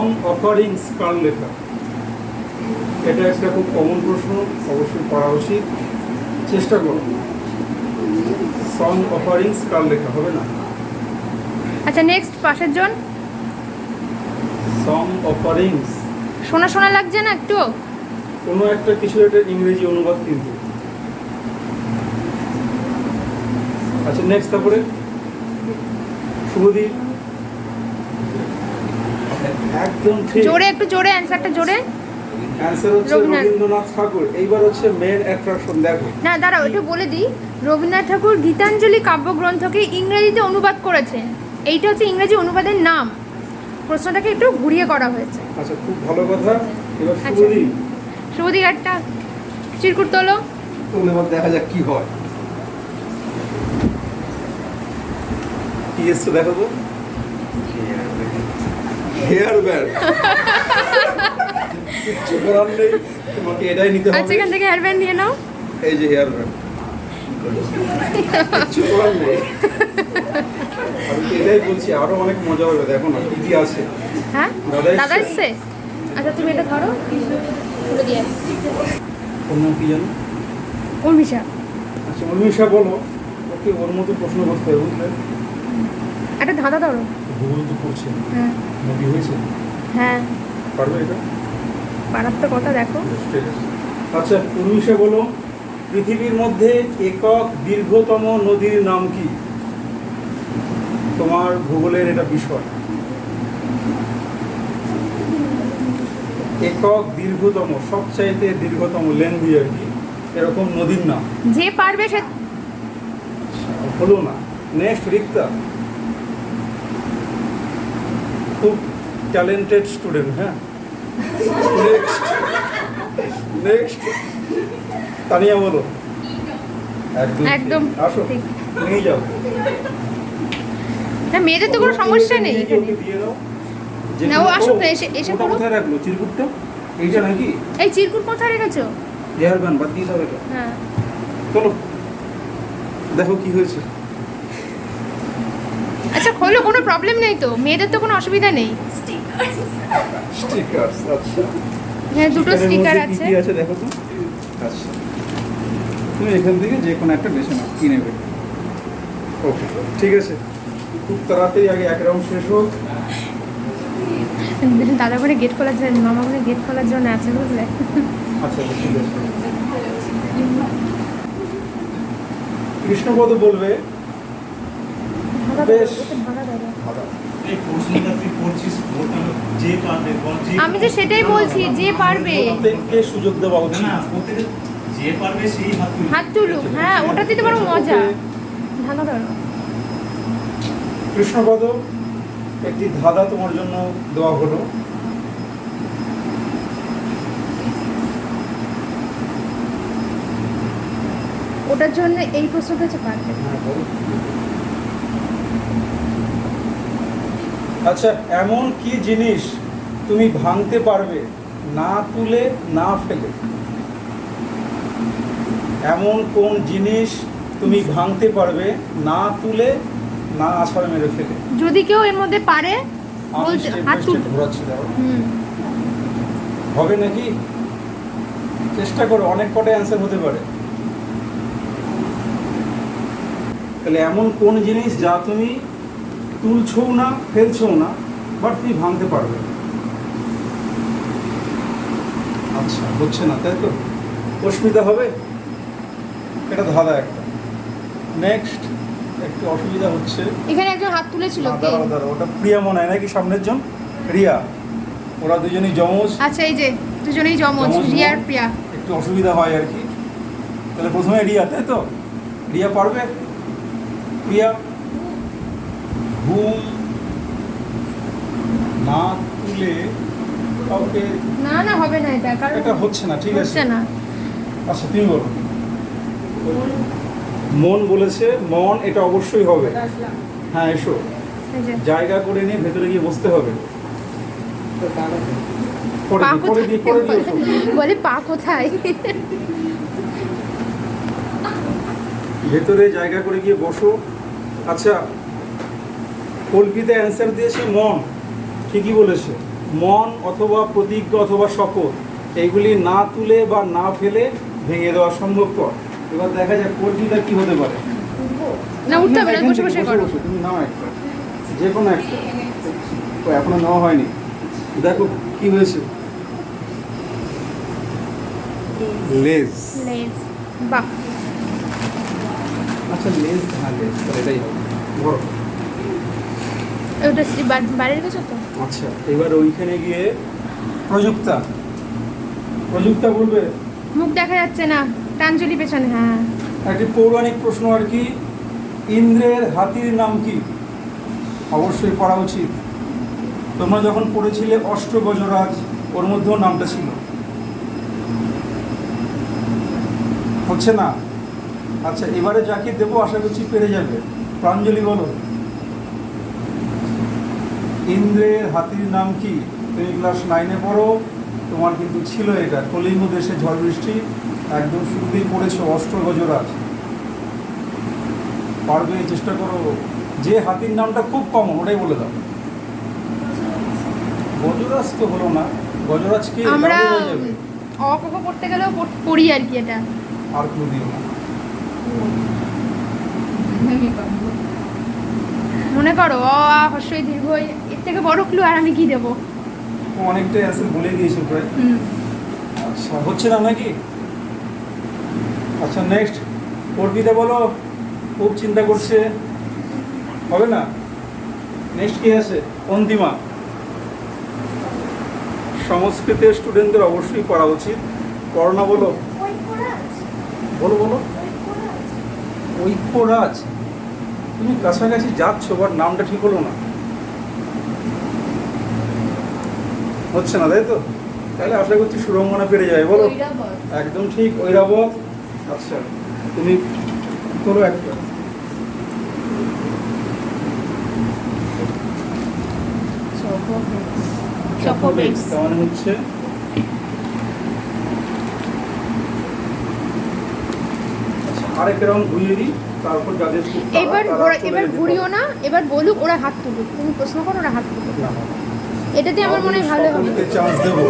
Song offerings কার লেখা? এটা একটা খুব কমন প্রশ্ন, অবশ্যই পড়া উচিত। চেষ্টা করো। সং অফারিংস কার লেখা? হবে না। আচ্ছা নেক্সট পাশের জন। সং অফারিংস শোনা শোনা লাগছে না একটু? কোনো একটা কিছু একটা ইংরেজি অনুবাদ কিন্তু। আচ্ছা নেক্সট, তারপরে শুভদীপ। একদম ঠিক। জোরে একটু জোরে অ্যানসারটা জোরে। অ্যানসার হচ্ছে রবীন্দ্রনাথ ঠাকুর। এইবার হচ্ছে মেন অ্যাট্রাকশন, দেখো। না দাঁড়াও, এটা বলে দিই। রবীন্দ্রনাথ ঠাকুর গীতাঞ্জলি কাব্যগ্রন্থকে ইংরেজিতে অনুবাদ করেছেন। এইটা হচ্ছে ইংরেজি অনুবাদের নাম। প্রশ্নটাকে একটু ঘুরিয়ে করা হয়েছে। আচ্ছা, খুব ভালো কথা। এবার আচ্ছা। শুভদীপ। শুভদীপ একটা চিরকুট তোলো। তাহলে এবার দেখা যাক কি হয়। কি এসছে দেখো তো। Hair band. কিচ্ছু করার নেই, তোমাকে এটাই নিতে হবে। আচ্ছা এখান থেকে হেয়ার ব্যান্ড নিয়ে নাও। এই যে হেয়ার ব্যান্ড, কিচ্ছু করার নেই। আমি তো এটাই বলছি, আরো অনেক মজা হবে। দেখো না কি কি আছে। হ্যাঁ দাদা এসছে। আচ্ছা তুমি এটা ধরো, খুলে দিয়ে আসছি। ওর নাম কি জানো? উর্মিশা। আচ্ছা উর্মিশা, বলো। ওকে ওর মতো প্রশ্ন করতে হবে, বুঝলে? একটা ধাঁধা ধরো। ভূগোল তো পড়ছে, হ্যাঁ নদী হয়েছে, হ্যাঁ পারবে এটা? পারার তো কথা, দেখো। ঠিক আছে। আচ্ছা উর্মিশা, বলো পৃথিবীর মধ্যে একক দীর্ঘতম নদীর নাম কি? তোমার ভূগোলের এটা বিষয়। একক দীর্ঘতম, সবচাইতে দীর্ঘতম, লেন্দি আর কি, এরকম নদীর নাম। যে পারবে সে। হলো না। নেক্সট রিক্তা, খুব ট্যালেন্টেড স্টুডেন্ট। হ্যাঁ নেক্সট নেক্সট তানিয়া, বলো। একদম আসো, ঠিক। নিয়ে যাও। না মেয়েদের তো কোনো সমস্যা নেই নিয়ে গিয়ে এখানে। ওকে দিয়ে দাও। না, ও আসুক না, এসে ওটা পড়ুক। কোথায় রাখলো চিরকুটটা? এইটা নাকি? এই চিরকুট কোথায় রেখেছো? হেয়ার ব্যান্ড বাদ দিয়ে দাও এটা। হ্যাঁ চলো দেখো কি হয়েছে। আচ্ছা খোলো, কোনো প্রবলেম নেই তো, মেয়েদের তো কোনো অসুবিধা নেই। স্টিকারস, আচ্ছা। হ্যাঁ দুটো স্টিকার কি আছে। কি আছে দেখো তো। আচ্ছা তুমি এখান থেকে যে কোনো একটা বেছে নাও, কি নেবে। ওকে ঠিক আছে, খুব তাড়াতাড়ি আগে এক রাউন্ড শেষ হোক। দাদা করে গেট খোলার জন্য, মামা করে গেট খোলার জন্য আছে, বুঝলে? আচ্ছা ঠিক আছে। কৃষ্ণপদ বলবে। বেশ। এই প্রশ্নটা তুই করছিস, যে পারবে বল, যে আমি তো সেটাই বলছি, যে পারবে। প্রত্যেককে সুযোগ দেওয়া উচিত। না প্রত্যেকে যে পারবে সেই হাত তুলবে। হাত তুলুক, হ্যাঁ ওটাতেই তো বড় মজা। ধাঁধা ধরো। কৃষ্ণপদ, একটি ধাঁধা তোমার জন্য দেওয়া হলো। ওটার জন্য এই প্রশ্নটা হচ্ছে পারবে। আচ্ছা, এমন কি জিনিস তুমি ভাঙতে পারবে না তুলে না ফেলে? এমন কোন জিনিস তুমি ভাঙতে পারবে না তুলে না আছাড় মেরে ফেলে? যদি কেউ এর মধ্যে পারে আমি বলতে step by হাত step তুল। ঘোরাচ্ছি, দাও। হুম হবে নাকি? চেষ্টা করো, অনেক কটা অ্যান্সার হতে পারে। তাহলে এমন কোন জিনিস যা তুমি তুলছও না ফেলছও না, বাট তুমি ভাঙতে পারবে? আচ্ছা হচ্ছে না, তাই তো? অস্মিতা হবে? এটা ধাঁধা একটা। নেক্সট, একটু অসুবিধা হচ্ছে। এখানে একজন হাত তুলেছিল কে? দাঁড়াও দাঁড়াও, ওটা প্রিয়া মনে হয় নাকি সামনের জন? রিয়া। ওরা দুজনই যমজ। আচ্ছা এই যে দুজনেই যমজ, যমজ রিয়া আর বোন। প্রিয়া। একটু অসুবিধা হয় আর কি। তাহলে প্রথমে রিয়া, তাই তো? রিয়া পারবে? প্রিয়া, ঘুম না তুলে কাউকে। না না হবে না এটা, কারণ এটা হচ্ছে না, ঠিক আছে। হচ্ছে না। আচ্ছা তুমি বলো। মন বলেছে, মন, এটা অবশ্যই হবে। হ্যাঁ এসো, এই যে জায়গা করে নিয়ে ভেতরে গিয়ে বসতে হবে। পরে পা দিই, পরে দিই, পরে দিই, এসো। কোথায়? বলে পা কোথায়? ভেতরে জায়গা করে গিয়ে বসো। আচ্ছা কল্পিতে অ্যান্সার দিয়েছে মন, ঠিকই বলেছে। মন অথবা প্রতিজ্ঞা অথবা শপথ এইগুলি না তুলে বা না ফেলে ভেঙে দেওয়া সম্ভবপর। এবার দেখা যাক কর্তৃতা কি হতে পারে। না উঠতে হবে না, এখান বসে থেকে বসে করো। তুমি নাও একটা, যে কোনো একটা। ও, এখনো নেওয়া হয়নি, দেখো কি হয়েছে। লেজ। লেজ, বাহ। আচ্ছা লেজ, হ্যাঁ লেজ, তাহলে এটাই হবে। ধরো। ওটা বাড়ির কাছে তো। আচ্ছা এবার ওইখানে গিয়ে প্রযুক্তা, প্রযুক্তা বলবে। মুখ দেখা যাচ্ছে না, টানজলি পেছনে। হ্যাঁ, একটি পৌরাণিক প্রশ্ন আর কি, ইন্দ্রের হাতির নাম কি? অবশ্যই পড়া উচিত। তোমরা যখন পড়েছিলে অষ্টগজরাজ, ওর মধ্যেও নামটা ছিল। হচ্ছে না? আচ্ছা এবারে যাকে দেবো আশা করছি পেরে যাবে। প্রাঞ্জলি বলো, ইন্দ্রের হাতির নাম কি? তুমি ক্লাস 9-এ পড়ো, তোমার কিন্তু ছিল এটা, কলিঙ্গ দেশে ঝড় বৃষ্টি, একদম শুরুতেই পড়েছো অষ্টগজরাজ। পারবে, চেষ্টা করো। যে হাতির নামটা খুব কমন ওটাই বলে দাও। গজরাজ তো হলো না, গজরাজ কি? আমরা তাহলে হয়ে যাবে। অ ক খ পড়তে গেলেও পড়ি আর কি এটা। আর ক্লু দিও না। মনে করো অ আ হর্ষই দীর্ঘ, এর থেকে বড় ক্লু আর আমি কি দেবো? ও অনেকটাই অ্যান্সার বলে দিয়েছো প্রায়। আচ্ছা হচ্ছে না নাকি? আচ্ছা নেক্সট অর্পিতা বলো, খুব চিন্তা করছে, হবে না। নেক্সট কি আছে? অন্তিমা। সংস্কৃতের স্টুডেন্টদের অবশ্যই পড়া উচিত। করোনা বলো, বলো বলো। ঐক্যরাজ, তুমি কাছাকাছি যাচ্ছ, বাট নামটা ঠিক হলো না। হচ্ছে না তাই তো? তাহলে আশা করছি সুরঙ্গনা পেরে যাবে। বলো, একদম ঠিক, ঐরাবত। আচ্ছা তুমি তোলো একটা। চকোবেক্স। তার মানে হচ্ছে আচ্ছা আরেক রাউন্ড ঘুরিয়ে দিই, তারপর যাদের খুব তাড়া, এবার তারা চলে এবার যেতে ঘুরিও পারে। না, এবার বলুক, ওরা হাত তুলুক। তুমি প্রশ্ন করো, ওরা হাত তুলুক। না, না, এটাতে আমার মনে হয় ভালো হবে। সকলকে চান্স দেবো,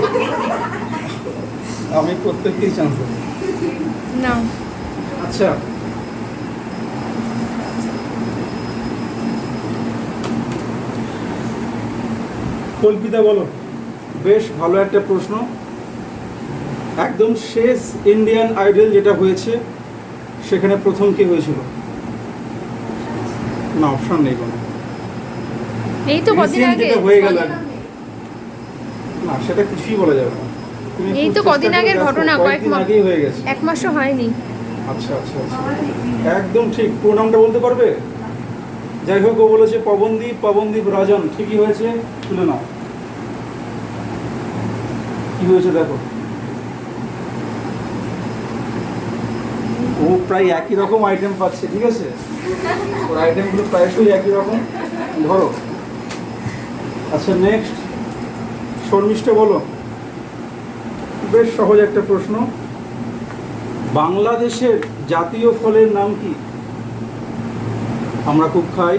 আমি প্রত্যেককেই চান্স দেবো। না, আচ্ছা কল্পিতা বলো, বেশ ভালো একটা প্রশ্ন। একদম শেষ ইন্ডিয়ান আইডল যেটা হয়েছে, সেখানে প্রথম কে হয়েছিল? না অপশন নেই কোনো। এই তো কদিন Recent আগে। যেটা হয়ে গেল আর কি। না সেটা কিছুই বলা যাবে না। তুমি এই খুব তো চেষ্টা কদিন করে আগের দেখো, ঘটনা, কয়েকদিন আগেই হয়ে গেছে। এক মাসও হয়নি। আচ্ছা আচ্ছা আচ্ছা, একদম ঠিক। পুরো নামটা বলতে পারবে? যাই হোক, ও বলেছে পবনদীপ, পবনদীপ রাজন। ঠিকই হয়েছে, তুলে নাও। কি হয়েছে দেখো, ও প্রায় একই রকম আইটেম পাচ্ছে, ঠিক আছে? ওর আইটেমগুলো প্রায়শই একই রকম। ধরো। আচ্ছা নেক্সট শর্মিষ্ঠা বলো, বেশ সহজ একটা প্রশ্ন। বাংলাদেশের জাতীয় ফলের নাম কি? আমরা খুব খাই,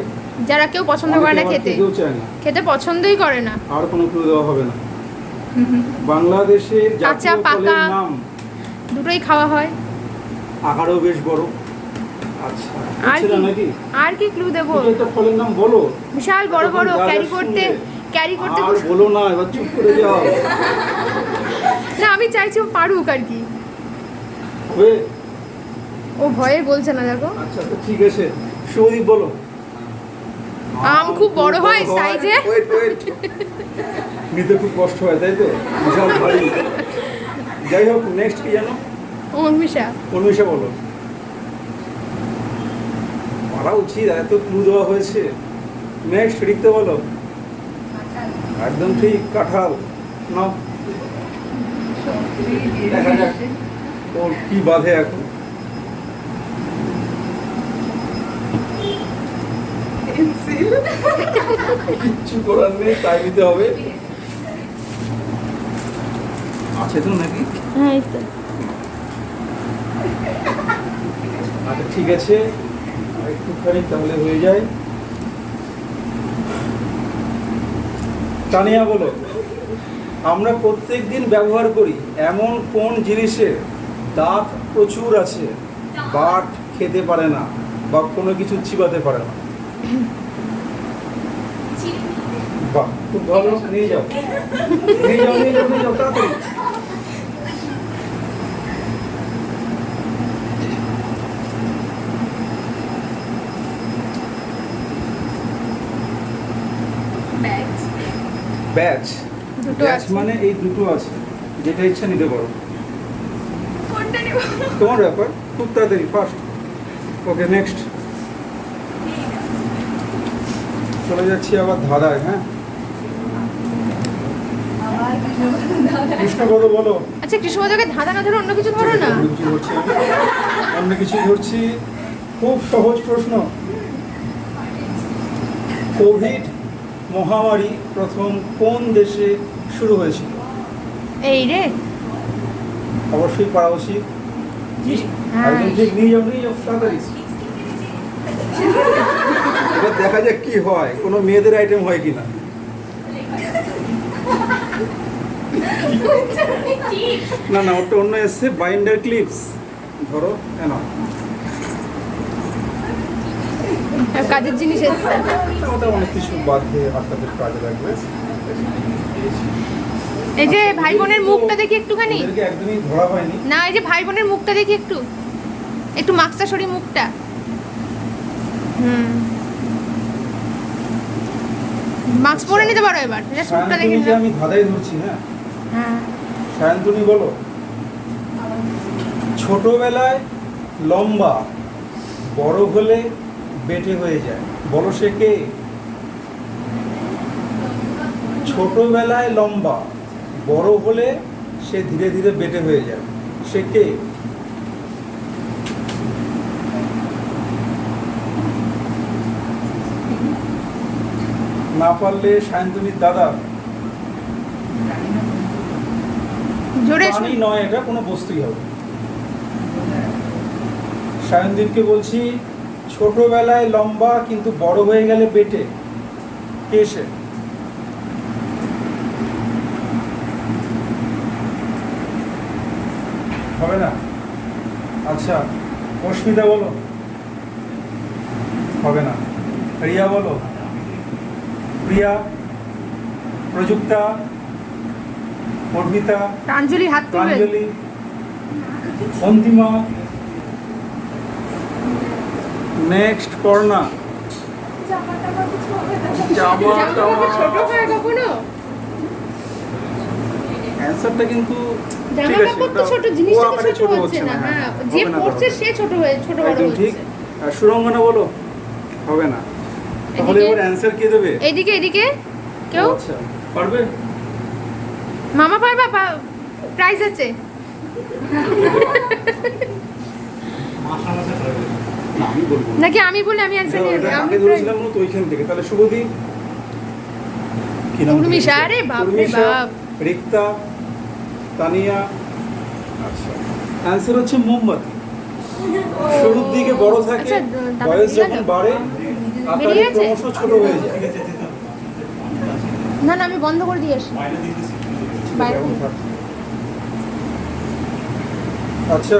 যারা কেউ পছন্দ করে না অনেকে আবার খেতে, খেতেও চায় না। খেতে পছন্দই করে না। আর কোনো ক্লু দেওয়া হবে না। বাংলাদেশের কাঁচা জাতীয় পাকা ফলের নাম, দুটোই খাওয়া হয়। আকারও বেশ বড়। আচ্ছা আর হচ্ছে কি, না নাকি? আর কি ক্লু দেবো? তুমি একটা ফলের নাম বলো। বিশাল বড় বড়, যখন যা যা ক্যারি করতে শুনবে। ক্যারি করতে আর বলো না, এবার চুপ করে যাও। না, আমি চাইছি ও পারুক আর কি। হবে? ও ভয়ে বলছে না, দেখো। আচ্ছা তো ঠিক আছে, শুভদীপ বলো। আম খুব বড় হয় সাইজে। ওয়েট ওয়েট, নিতে খুব কষ্ট হয় তাই তো, বিশাল ভারী। যাই হোক নেক্সট কি জানো? উর্মিশা। উর্মিশা বলো। পারা উচিত, এত ক্লু দেওয়া হয়েছে। নেক্সট রিক্ত বলো। একদম ঠিক, কাঁঠাল। নাও দেখা যাক ওর কি বাধে এখন। কিচ্ছু করার নেই, তাই নিতে হবে। আছে তো নাকি? হ্যাঁ, এই তো। আচ্ছা ঠিক আছে, আর একটুখানি তাহলে হয়ে যায়। তানিয়া বলো, আমরা প্রত্যেক দিন ব্যবহার করি এমন কোন জিনিসের দাঁত প্রচুর আছে বাট খেতে পারে না বা কোনো কিছু চিবাতে পারে না? বাহ, খুব ভালো, নিয়ে যাও নিয়ে যাও নিয়ে যাও নিয়ে যাও তাড়াতাড়ি। ব্যাচ, দুটো ব্যাচ আছে। মানে এই দুটো আছে, যেটা ইচ্ছা নিতে পারো, কোনটা নেব? তোমার ব্যাপার, খুব তাড়াতাড়ি ফার্স্ট। ওকে নেক্সট, চলে যাচ্ছি আবার ধাঁধায়। হ্যাঁ, কৃষ্ণপদ বলো। আচ্ছা কৃষ্ণপদকে ধাঁধা না ধরে অন্য কিছু ধরো না। অন্য কিছু ধরছি আমি। অন্য কিছু ধরছি, খুব সহজ প্রশ্ন। কোভিড মহামারী প্রথম কোন দেশে শুরু হয়েছিল? এই রে, অবশ্যই পারা উচিত। হ্যাঁ। একদম ঠিক, নিয়ে যাও নিয়ে যাও তাড়াতাড়ি। এবার দেখা যাক কি হয়, কোনো মেয়েদের আইটেম হয় কিনা। না না, ওটা অন্য এসছে, বাইন্ডার ক্লিপস। ধরো কেন, কাজের জিনিস এসছে। ওটা অনেক কিছু বাদ দিয়ে আপনাদের কাজে লাগবে। এই যে ভাই বোনের মুখটা দেখি একটুখানি। ওদেরকে একদমই ধরা হয়নি। না, এই যে ভাই বোনের মুখটা দেখি একটু, একটু মাক্সা সরি মুখটা। মাস্ক পরে নিতে পারো এবার, জাস্ট মুখটা দেখে সায়ন্তনীকে নাও। আমি ধাঁধাই ধরছি। হ্যাঁ, হ্যাঁ, সায়ন্তনী বলো, ছোটবেলায় লম্বা, বড় হলে বেটে হয়ে যায়, বলো সে কে? ছোটবেলায় লম্বা, বড় হলে সে ধীরে ধীরে বেটে হয়ে যায়, সে কে? না পারলে সায়ন্তনীর দাদা। জোরে প্রাণী নয়, এটা কোনো বস্তুই হবে। সায়নদীপকে বলছি, ছোটবেলায় লম্বা কিন্তু বড় হয়ে গেলে বেটে, কে সে? হবে না? আচ্ছা, অস্মিতা বলো। হবে না। রিয়া বলো। প্রিয়া, প্রযুক্তা, অর্পিতা, প্রাঞ্জলি হাত তুলবে। প্রাঞ্জলি, অন্তিমা, নেক্সট পর্ণা। জামা জামাকাপড় ছোট হয় কখনো? অ্যানসারটা কিন্তু ঠিক আছে, জামাকাপড় তো ওটা ছোট, ও জিনিসটা তো আকারে ছোট হচ্ছে না। হ্যাঁ, হ্যাঁ, হবে যে না পড়ছে তাহলে। সে ছোট ছোট বড় একদম ঠিক। হচ্ছে। আর সুরঙ্গনা বলো। হবে না। তাহলে এদিকে? এবার অ্যানসার কে দেবে? এইদিকে এদিকে কেউ? ও আচ্ছা, পারবে? মামা পারবা, প্রাইজ আছে। মাসা মাসা করে দেবে। না, আমি বলবো না। নাকি আমি বলে আমি অ্যানসার নিয়ে এটা আমি আগে ধরেছিলাম তো ওইখান থেকে। তাহলে শুভদি, কি নাম? উর্মিশা, আরে বাপ রে উর্মিশা, বাপ। রিক্তা, তানিয়া। আচ্ছা, অ্যানসার হচ্ছে মোমবাতি। শুরুর দিকে বড় থাকে, আচ্ছা, তারপর বয়স বেরিয়ে যখন গেল? বাড়ে আকারে বেরিয়ে গেছে? ক্রমশ ছোট হয়ে যায়। ঠিক আছে, যেতে হবে। না না, আমি বন্ধ করে দিয়ে আসি। বাইরে দিয়ে দিছি। বাইরে কেমন দিয়ে। থাকে? আচ্ছা,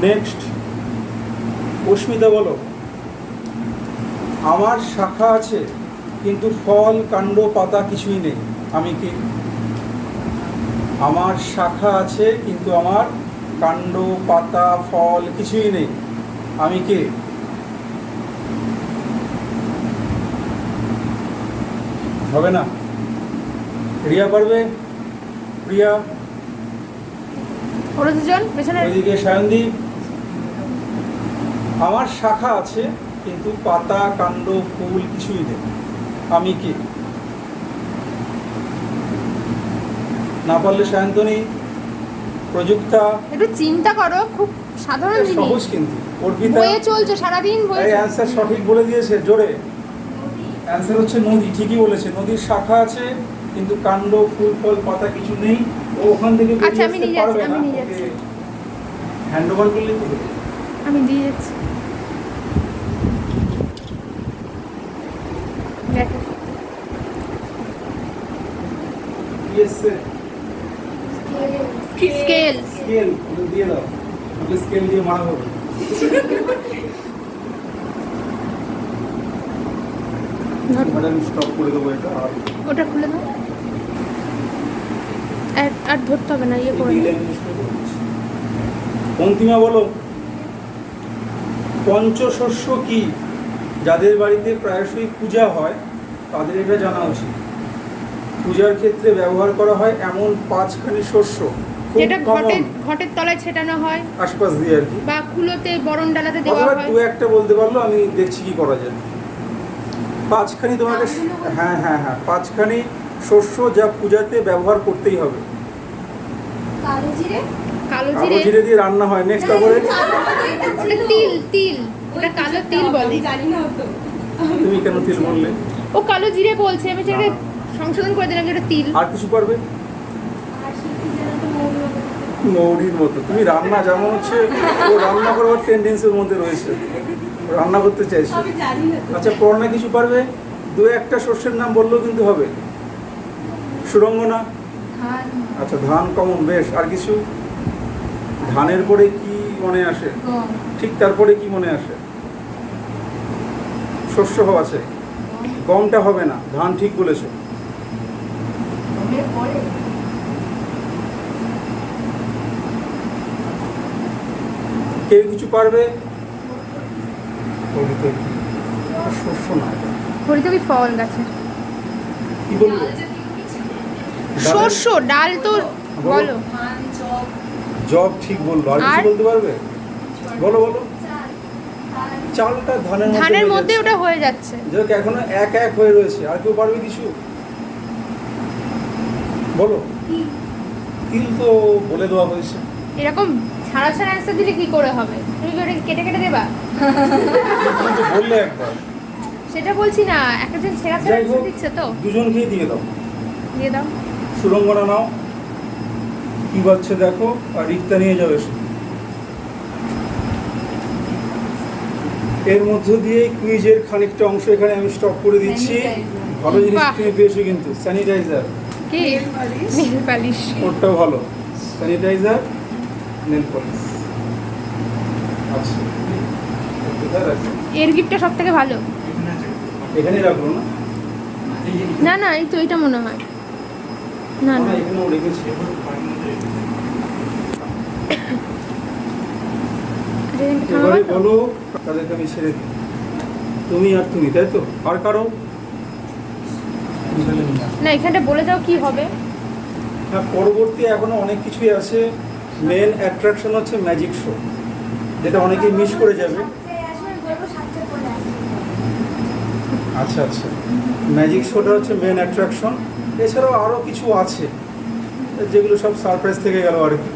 নেক্সট অস্মিতা বলো, আমার শাখা আছে কিন্তু ফল কাণ্ড পাতা কিছুই নেই, আমি কি? আমার শাখা আছে কিন্তু আমার কাণ্ড পাতা ফল কিছুই নেই, আমি কে? হবে না? রিয়া পারবে? প্রিয়া, ওরা দুজন পেছনে। ওইদিকে সায়নদীপ। আমার শাখা আছে কিন্তু পাতা কাণ্ড ফুল কিছুই নেই, আমি কি? না পারলে সায়ন্তনী, প্রযুক্তা। একটু চিন্তা করো, খুব সাধারণ এটা সহজ জিনিস। কিন্তু। অর্পিতা, বইয়ে চলছে সারাদিন এই বইয়ে। অ্যান্সার সঠিক বলে দিয়েছে জোরে। অ্যান্সার হচ্ছে নদী, ঠিকই বলেছে। নদীর শাখা আছে কিন্তু কাণ্ড ফুল ফল পাতা কিছু নেই। ও ওখান থেকে বেরিয়ে আচ্ছা, আমি আসতে নিয়ে পারবে যাচ্ছি, না। আমি নিয়ে যাচ্ছি। হ্যান্ড ওভার করলে তো হবে। আমি দিয়ে যাচ্ছি। দেখো কি এসছে? স্কেল। স্কেল দিয়ে দাও, তাহলে স্কেল দিয়ে মারা হবে। এবার আমি স্টপ করে দেবো এটা। আর ওটা খুলে দাও। আর ধরতে হবে না, ইয়ে করে এই দাও। লাইন use করে দেবো। অন্তিমা বলো, পঞ্চশস্য কি? যাদের বাড়িতে প্রায়শই পূজা হয় তাদের এটা জানা উচিত। পূজার ক্ষেত্রে ব্যবহার করা হয় এমন 5খানি শস্য, খুব যেটা common, ঘটের তলায় ছেটানো হয় আশপাশ দিয়ে আর কি। বা কুলোতে বরণ ডালাতে দেওয়া অথবা হয়। দু একটা বলতে পারলো, আমি দেখছি কি করা যায়। 5খানি তোমাকে, হ্যাঁ হ্যাঁ হ্যাঁ, 5খানি শস্য যা পূজাতে ব্যবহার করতেই হবে। কালো কালো জিরে, জিরে দিয়ে রান্না হয়। নেক্সট তারপরে ওটা তিল, ওটা কালো তিল বলে। তুমি কেন তিল বললে? ও কালো জিরে বলছে, আমি সেটাকে না। সংশোধন করে দিলাম যেটা তিল। আর কিছু পারবে? মৌরির মতো। তুমি রান্না যেমন হচ্ছে, ও রান্না করবার টেন্ডেন্সির মধ্যে রয়েছে, ও রান্না করতে চাইছে। আচ্ছা, পড়না কিছু পারবে? দু একটা শস্যের নাম বললেও কিন্তু হবে। সুরঙ্গনা, আচ্ছা ধান কমন, বেশ। আর কিছু? ধানের পরে কি মনে আসে? ঠিক তারপরে কি মনে আসে? শস্য আছে, গমটা হবে না। ধান ঠিক বলেছো। কেউ কিছু পারবে? শস্য না, হরিতকি ফল গাছে কি বলবো? শস্য, ডাল তো বলো। জব ঠিক বললো। আর কিছু আর? বলতে পারবে? বলো বলো। চালটা ধানের মধ্যে হয়ে যাচ্ছে। ওটা হয়ে যাচ্ছে। যাক, এখনো এক এক হয়ে রয়েছে। আর কেউ পারবে কিছু? বলো। তিল তো বলে দেওয়া হয়েছে। এরকম ছাড়া অ্যান্সার দিলে কি করে হবে? তুমি কি ওটা কেটে কেটে দেবা? তুমি তো বললে একবার। সেটা বলছি না, একজন ছেঁড়া যাই হোক, অ্যান্সার দিচ্ছে তো। দুজনকেই দিয়ে দাও। দিয়ে দাও। সুরঙ্গনা নাও, কি বাচ্চা দেখো, আর রিক্তা নিয়ে যাও এসে। এর মধ্য দিয়ে কুইজের খানিকটা অংশ এখানে আমি স্টপ করে দিচ্ছি। ভালো জিনিস বাহ। তুমি পেয়েছো কিন্তু। স্যানিটাইজার, কি নেল পালিশ। ওটাও ভালো। Sanitizer, nail polish. আচ্ছা, কোথায় রাখবো? এর গিফটটা সব থেকে ভালো। এখানে আছে। এখানেই রাখবো না? এই যে না না, এই তো এটা মনে হয়। না না, না, এখানেও রেখেছি। এবার বাড়ির মধ্যে রেখে দিই। এটা এবারে থামাবো তো? বলো, তাদেরকে আমি ছেড়ে দিই। তুমি আর তুমি, তাই তো? আর কারো? না, এখানটা বলে দাও কি হবে। হ্যাঁ, পরবর্তী এখনো অনেক কিছুই আছে। মেন অ্যাট্রাকশন হচ্ছে ম্যাজিক শো, যেটা অনেকেই মিস করে যাবে। আচ্ছা আচ্ছা, ম্যাজিক শোটা হচ্ছে মেন অ্যাট্রাকশন। এছাড়াও আরও কিছু আছে যেগুলো সব সারপ্রাইজ থেকে গেল আর কি।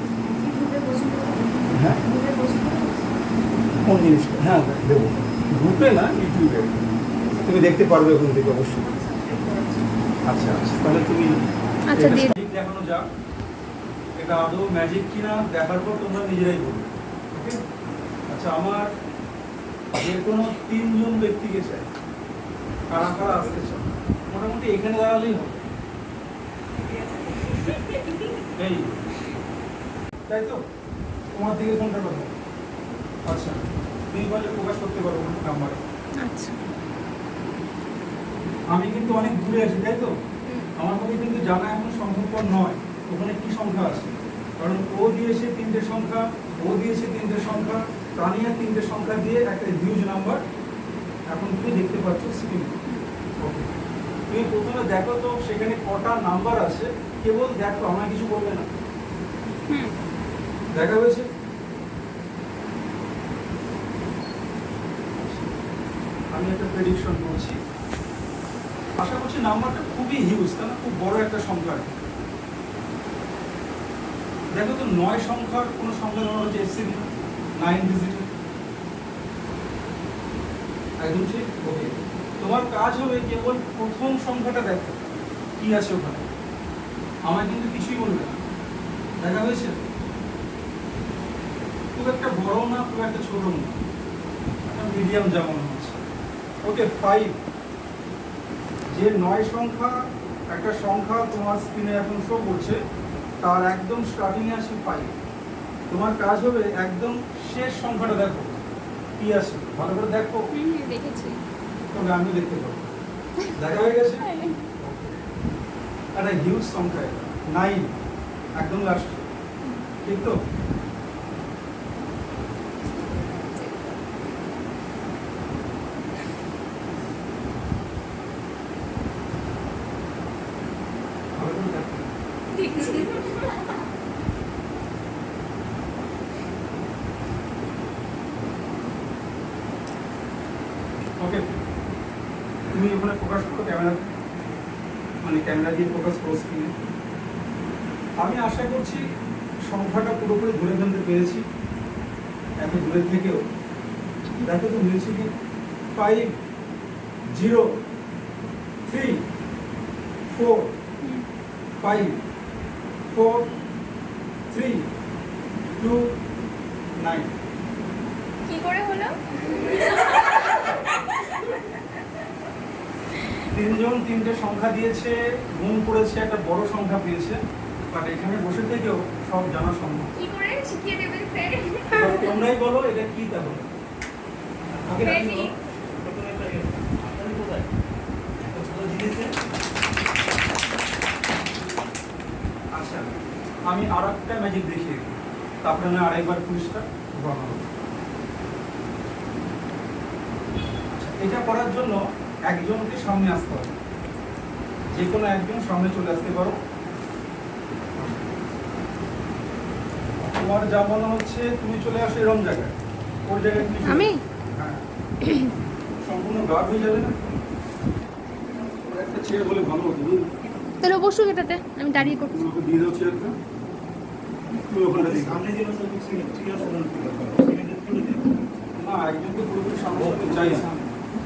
হ্যাঁ, কোন জিনিসটা? হ্যাঁ দেবো, গ্রুপে না, ইউটিউবে তুমি দেখতে পারবে ওখান থেকে অবশ্যই। আচ্ছা আচ্ছা, তাহলে তুমি আচ্ছা, এটা দিয়ে সঠিক দেখানো যাক। এটা আদৌ ম্যাজিক কিনা দেখার পর তোমরা নিজেরাই বলবে। ওকে? আচ্ছা, আমার যে কোনো 3জন ব্যক্তিকে চাই। কারা কারা আসতে চাও? মোটামুটি এখানে দাঁড়ালেই হবে। এই, তাই তো? তোমার দিকে কোনটা কথা? আচ্ছা, তুমি বলে প্রকাশ করতে পারো নাম্বারে। আচ্ছা। আমি কিন্তু অনেক দূরে আছি, তাই তো? আমার মধ্যে কিন্তু জানা এখন সম্ভবপর নয় ওখানে কি সংখ্যা আছে। কারণ ও দিয়েছে 3টে সংখ্যা, ও দিয়েছে 3টে সংখ্যা, তানিয়া 3টে সংখ্যা দিয়ে একটা হিউজ নাম্বার এখন তুমি দেখতে পাচ্ছ স্ক্রিন। ওকে, তুমি প্রথমে দেখো তো সেখানে কটা নাম্বার আছে, কেবল দেখো, আমার কিছু বলবে না। দেখা হয়েছে? আমি একটা প্রেডিকশন করছি, আশা করছি নাম্বারটা খুবই হিউজ, তাই না? খুব বড় একটা সংখ্যা। দেখো তো 9 সংখ্যার কোনো সংখ্যা ধরা হচ্ছে এসসিবি 9 ডিজিটের। একদম ঠিক। ওকে, তোমার কাজ হবে কেবল প্রথম সংখ্যাটা দেখো কি আছে ওখানে, আমার কিন্তু কিছুই বলবে না। দেখা হয়েছে? খুব একটা বড় না, খুব একটা ছোট না, মিডিয়াম যেমন হচ্ছে। ওকে, 5। যে 9 সংখ্যা একটা সংখ্যা তোমার স্ক্রিনে এখন শো করছে, তার একদম স্টার্টিংয়ে আছে 5। তোমার কাজ হবে একদম শেষ সংখ্যাটা দেখো কি আছে, ভালো করে দেখো, দেখেছি। তবে আমি দেখতে পাবো। দেখা হয়ে গেছে? একটা হিউজ সংখ্যা, 9 একদম লাস্ট, ঠিক তো? ভালো করে দেখো। দেখছি। ওকে, তুমি ওখানে ফোকাস করো ক্যামেরা, মানে ক্যামেরা দিয়ে ফোকাস করো স্ক্রিনে। আমি আশা করছি সংখ্যাটা পুরোপুরি ধরে ফেলতে পেরেছি এত দূরের থেকেও। দেখো তো মিলছে কি? 5 0 3 4 5 4 3 2 9। কি করে হলো? তিনজন তিনটে সংখ্যা দিয়েছে, গুণ করেছে, একটা বড় সংখ্যা পেয়েছে, বাট এখানে বসে থেকেও সব জানা সম্ভব। কি করে শিখিয়ে দেবেন স্যার? এবার তোমরাই বলো এটা কি তাহলে? আগে আপনি Ready? বলো। প্রথমে একটা আপনার কোথায় একটা ছোট জিনিসে আচ্ছা, আমি আর একটা ম্যাজিক দেখিয়ে দিই, তারপরে আমি আরেকবার পুলিশটা বানাবো। আচ্ছা, এটা করার জন্য একজনকে সামনে আসতে হবে, যে কোনো একজন সামনে চলে আসতে পারো। তোমার যা মনে হচ্ছে তুমি চলে আসো এরকম জায়গায়, ওর জায়গায় তুমি চলে আমি? আসো। হ্যাঁ, সম্পূর্ণ গাঢ় হয়ে যাবে না? ওর একটা চেয়ার বলে ভালো হতো, বুঝলি? তাহলে অবশ্যই এটাতে আমি দাঁড়িয়ে করছি। তুমি ওকে দিয়ে দাও চেয়ারটা, তুমি ওখানে দিয়ে দাও। সামনে যে বসে ঠিক আছে সেখানে তুলে দিন। না, একজনকে পুরোপুরি সামনে সামনে চাই না,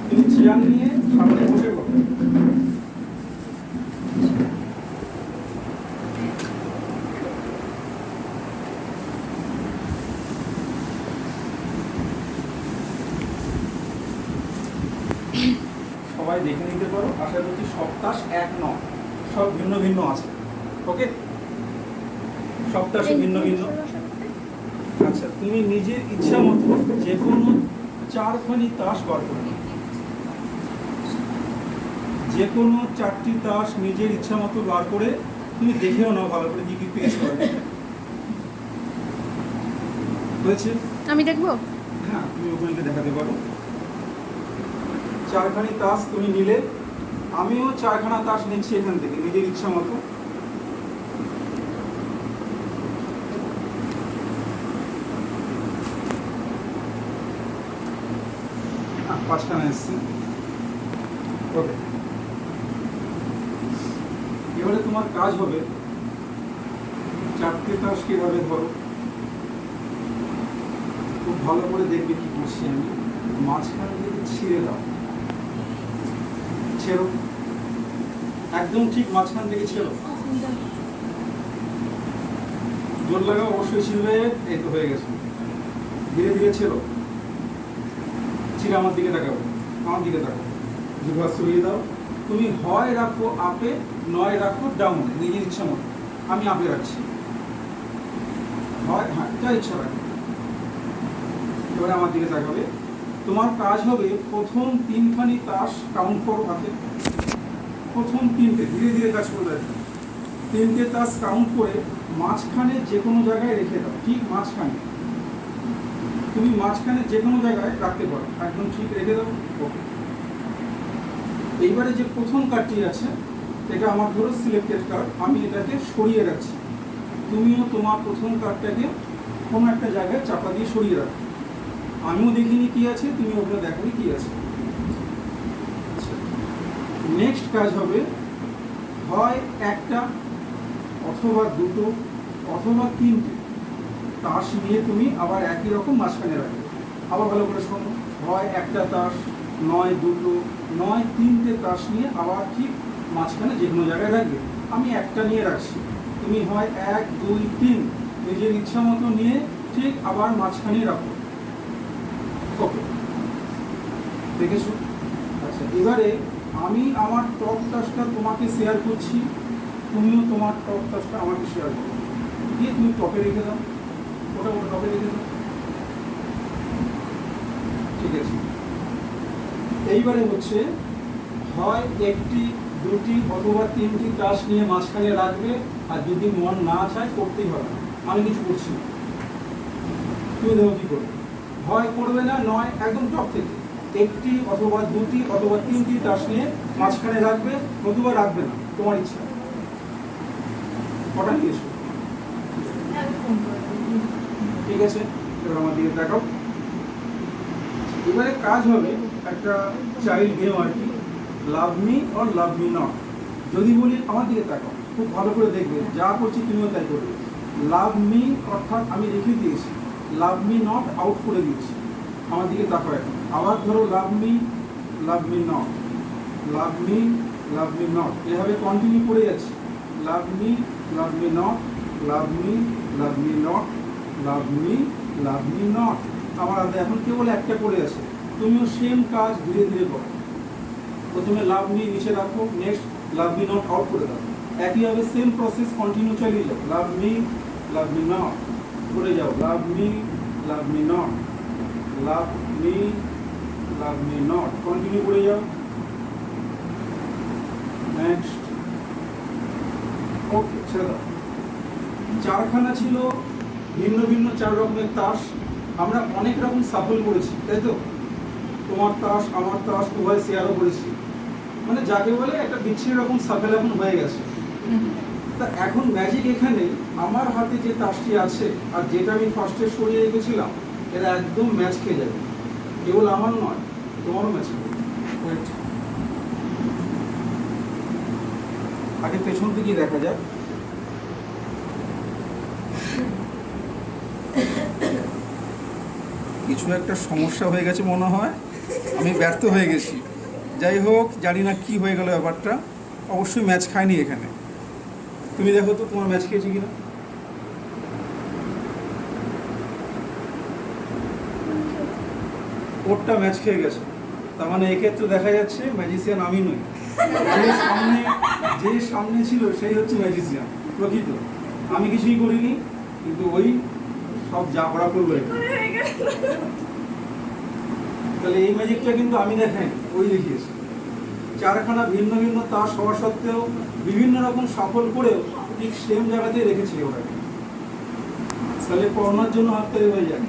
তুমি চেয়ার নিয়ে সামনে বসে করো। সবাই দেখে নিতে পারো, আশা করছি সপ্তাহ এক নয়, সব ভিন্ন ভিন্ন আছে। ওকে, সপ্তাহ ভিন্ন ভিন্ন। আচ্ছা, তুমি নিজের ইচ্ছা মতো যে কোনো 4খানি তাস বার করবে, যে কোনো 4টি তাস নিজের ইচ্ছা মতো বার করে তুমি দেখেও নাও ভালো করে কি কি পেয়েছো। হয়েছে? আমি দেখবো? হ্যাঁ, তুমি ওখানে দেখাতে পারো। 4খানি তাস তুমি নিলে, আমিও 4খানা তাস নিচ্ছি এখান থেকে নিজের ইচ্ছা মতো। হ্যাঁ, 5খানা এসছে। ওকে, এবারে তোমার কাজ হবে 4টে তাস কিভাবে ধরো, খুব ভালো করে দেখবে কি করছি আমি। মাঝখান থেকে ছিঁড়ে দাও, ছেড়ো, একদম ঠিক মাঝখান থেকে ছেড়ো, জোর লাগাও, অবশ্যই ছিঁড়বে। এই তো হয়ে গেছে, ধীরে ধীরে ছেড়ো, ছিঁড়ে আমার দিকে তাকাবো, আমার দিকে তাকাবো, জিভা সরিয়ে দাও। তুমি হয় রাখো আপে, নয় রাখো ডাউনে, নিজের ইচ্ছা মতো। আমি আপে রাখছি, হয়, হ্যাঁ, যা ইচ্ছা রাখো। এবারে আমার দিকে তাকাবে। তোমার কাজ হবে প্রথম 3খানি তাস কাউন্ট করো হাতে, প্রথম 3টে, ধীরে ধীরে কাজ করবে। 3টে তাস কাউন্ট করে মাঝখানে যে কোনো জায়গায় রেখে দাও, ঠিক মাঝখানে। তুমি মাঝখানে যে কোনো জায়গায় রাখতে পারো, একদম ঠিক রেখে দাও। ওকে, এইবারে যে প্রথম কার্ডটি আছে, এটা আমার ধরো সিলেক্টেড কার্ড, আমি এটাকে সরিয়ে রাখছি। তুমিও তোমার প্রথম কার্ডটাকে কোনো একটা জায়গায় চাপা দিয়ে সরিয়ে রাখো। আমিও দেখিনি কি আছে, তুমি ওটা দেখোনি কি আছে। নেক্সট কাজ হবে হয় একটা অথবা দুটো অথবা 3টে তাস নিয়ে তুমি আবার একই রকম মাঝখানে রাখবে। আবার ভালো করে শোনো, হয় একটা তাস, নয় দুটো, নয় 3টে তাস নিয়ে আবার ঠিক মাঝখানে যে কোনো জায়গায় রাখবে। আমি একটা নিয়ে রাখছি, তুমি হয় 1 2 3 নিজের ইচ্ছা মতো নিয়ে ঠিক আবার মাঝখানে রাখো। ওকে, দেখেছো? আচ্ছা, এবারে আমি আমার টক টাসটা তোমাকে শেয়ার করছি, তুমিও তোমার টক টাসটা আমাকে শেয়ার করো, দিয়ে তুমি টপে রেখে দাও, ওটা টপে রেখে দাও। ঠিক আছে, এইবারে হচ্ছে হয় একটি, দুটি অথবা তিনটি টাস নিয়ে মাঝখানে রাখবে, আর যদি মন না চায় করতেই হবে না। আমি কিছু করছি না, তুমি দেখো কী করবে। হয় করবে না, নয় একদম টপ থেকে একটি অথবা দুটি অথবা তিনটি টাস নিয়ে মাঝখানে রাখবে, নতুবা রাখবে না, তোমার ইচ্ছা। কটা নিয়েছো? ঠিক আছে, এবার আমার দিকে দেখাও। এবারে কাজ হবে একটা চাইল্ড গেম আর কি, love me or love me not. যদি বলি আমার দিকে তাকাও, খুব ভালো করে দেখবে, যা করছি তুমিও তাই করবে। লাভ মি অর্থাৎ আমি রেখে দিয়েছি, লাভ মি নট আউট করে দিয়েছি। আমার দিকে তাকাও এখন, আবার ধরো love me not, love me not, এভাবে কন্টিনিউ করে যাচ্ছি। Love me not, love me not, love me not. আমার হাতে এখন কেবল একটা করে আছে, তুমিও সেম কাজ ধীরে ধীরে করো। প্রথমে লাভ মি নিচে রাখো, next love me not out করে দাও। একইভাবে সেম প্রসেস কন্টিনিউ চালিয়ে যাও। লাভ মি নট করে যাও, love me not, love me not, continue করে যাও। নেক্সট, ওকে, ছেড়ে দাও। চারখানা ছিল ভিন্ন ভিন্ন 4 রকমের তাস, আমরা অনেক রকম সাফল করেছি, তাই তো? তোমার তাস আমার তাস উভয় শেয়ারও করেছি, মানে যাকে বলে একটা বিচ্ছিন্ন রকম সাফল এখন হয়ে গেছে। তা এখন ম্যাজিক এখানে, আমার হাতে যে তাসটি আছে আর যেটা আমি ফার্স্টে সরিয়ে রেখেছিলাম, এরা একদম ম্যাচ খেয়ে যাবে। কেবল আমার নয়, তোমারও ম্যাচ খেয়ে যাবে। আগে পেছন থেকে দেখা যাক। কিছু একটা সমস্যা হয়ে গেছে মনে হয়, আমি ব্যর্থ হয়ে গেছি। যাই হোক, জানি না কি হয়ে গেল ব্যাপারটা, অবশ্যই ম্যাচ খায়নি এখানে। তুমি দেখো তো তোমার ম্যাচ খেয়েছে কিনা। ওরটা ম্যাচ খেয়ে গেছে, তার মানে এক্ষেত্রে দেখা যাচ্ছে ম্যাজিশিয়ান আমি নই, যে সামনে ছিল সেই হচ্ছে ম্যাজিশিয়ান প্রকৃত। আমি কিছুই করিনি, কিন্তু ওই সব যা করা করবো। তাহলে এই ম্যাজিকটা কিন্তু আমি দেখাই, ওই দেখিয়েছি। 4খানা ভিন্ন ভিন্ন তাস হওয়া সত্ত্বেও বিভিন্ন রকম সফল করেও ঠিক সেম জায়গাতেই রেখেছি ওটাকে। তাহলে করোনার জন্য হাততালি হয়ে যায়।